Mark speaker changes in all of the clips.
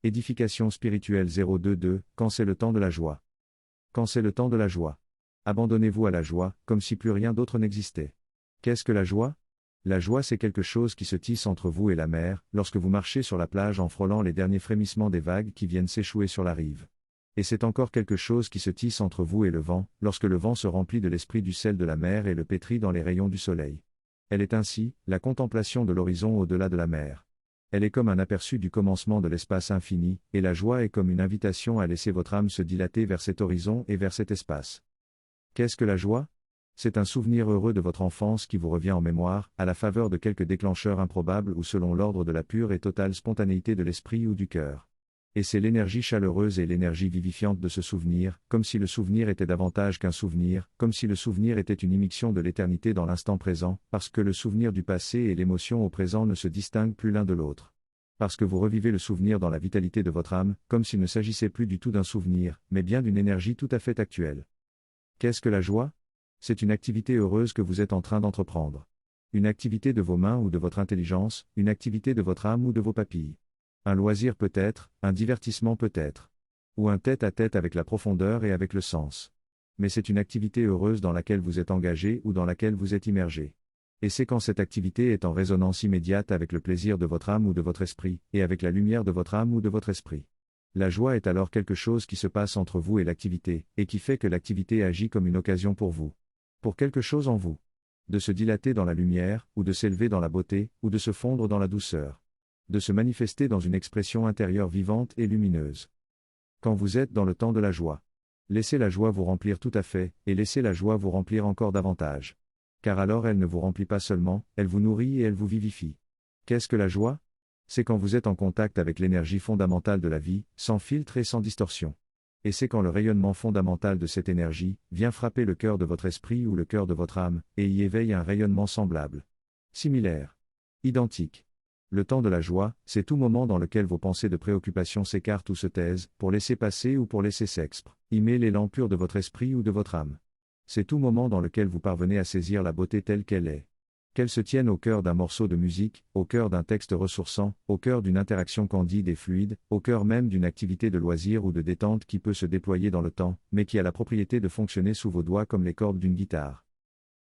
Speaker 1: Édification spirituelle 022, quand c'est le temps de la joie. Quand c'est le temps de la joie. Abandonnez-vous à la joie, comme si plus rien d'autre n'existait. Qu'est-ce que la joie? La joie, c'est quelque chose qui se tisse entre vous et la mer, lorsque vous marchez sur la plage en frôlant les derniers frémissements des vagues qui viennent s'échouer sur la rive. Et c'est encore quelque chose qui se tisse entre vous et le vent, lorsque le vent se remplit de l'esprit du sel de la mer et le pétrit dans les rayons du soleil. Elle est ainsi, la contemplation de l'horizon au-delà de la mer. Elle est comme un aperçu du commencement de l'espace infini, et la joie est comme une invitation à laisser votre âme se dilater vers cet horizon et vers cet espace. Qu'est-ce que la joie? C'est un souvenir heureux de votre enfance qui vous revient en mémoire, à la faveur de quelques déclencheurs improbables ou selon l'ordre de la pure et totale spontanéité de l'esprit ou du cœur. Et c'est l'énergie chaleureuse et l'énergie vivifiante de ce souvenir, comme si le souvenir était davantage qu'un souvenir, comme si le souvenir était une immixtion de l'éternité dans l'instant présent, parce que le souvenir du passé et l'émotion au présent ne se distinguent plus l'un de l'autre. Parce que vous revivez le souvenir dans la vitalité de votre âme, comme s'il ne s'agissait plus du tout d'un souvenir, mais bien d'une énergie tout à fait actuelle. Qu'est-ce que la joie? C'est une activité heureuse que vous êtes en train d'entreprendre. Une activité de vos mains ou de votre intelligence, une activité de votre âme ou de vos papilles. Un loisir peut-être, un divertissement peut-être. Ou un tête-à-tête avec la profondeur et avec le sens. Mais c'est une activité heureuse dans laquelle vous êtes engagé ou dans laquelle vous êtes immergé. Et c'est quand cette activité est en résonance immédiate avec le plaisir de votre âme ou de votre esprit, et avec la lumière de votre âme ou de votre esprit. La joie est alors quelque chose qui se passe entre vous et l'activité, et qui fait que l'activité agit comme une occasion pour vous. Pour quelque chose en vous. De se dilater dans la lumière, ou de s'élever dans la beauté, ou de se fondre dans la douceur. De se manifester dans une expression intérieure vivante et lumineuse. Quand vous êtes dans le temps de la joie. Laissez la joie vous remplir tout à fait, et laissez la joie vous remplir encore davantage. Car alors elle ne vous remplit pas seulement, elle vous nourrit et elle vous vivifie. Qu'est-ce que la joie? C'est quand vous êtes en contact avec l'énergie fondamentale de la vie, sans filtre et sans distorsion. Et c'est quand le rayonnement fondamental de cette énergie vient frapper le cœur de votre esprit ou le cœur de votre âme, et y éveille un rayonnement semblable. Similaire. Identique. Le temps de la joie, c'est tout moment dans lequel vos pensées de préoccupation s'écartent ou se taisent, pour laisser passer ou pour laisser s'exprimer l'élan pur de votre esprit ou de votre âme. C'est tout moment dans lequel vous parvenez à saisir la beauté telle qu'elle est. Qu'elle se tienne au cœur d'un morceau de musique, au cœur d'un texte ressourçant, au cœur d'une interaction candide et fluide, au cœur même d'une activité de loisir ou de détente qui peut se déployer dans le temps, mais qui a la propriété de fonctionner sous vos doigts comme les cordes d'une guitare.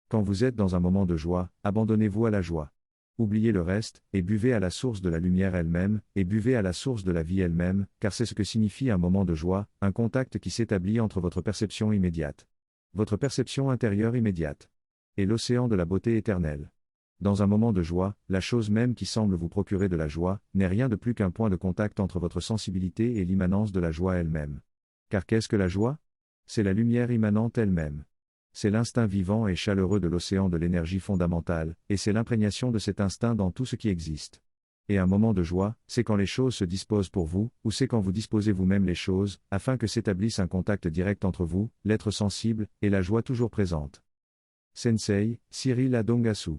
Speaker 1: Quand vous êtes dans un moment de joie, abandonnez-vous à la joie. Oubliez le reste, et buvez à la source de la lumière elle-même, et buvez à la source de la vie elle-même, car c'est ce que signifie un moment de joie, un contact qui s'établit entre votre perception immédiate. Votre perception intérieure immédiate. Et l'océan de la beauté éternelle. Dans un moment de joie, la chose même qui semble vous procurer de la joie, n'est rien de plus qu'un point de contact entre votre sensibilité et l'immanence de la joie elle-même. Car qu'est-ce que la joie? C'est la lumière immanente elle-même. C'est l'instinct vivant et chaleureux de l'océan de l'énergie fondamentale, et c'est l'imprégnation de cet instinct dans tout ce qui existe. Et un moment de joie, c'est quand les choses se disposent pour vous, ou c'est quand vous disposez vous-même les choses, afin que s'établisse un contact direct entre vous, l'être sensible, et la joie toujours présente. Sensei, Cyril Adongasu.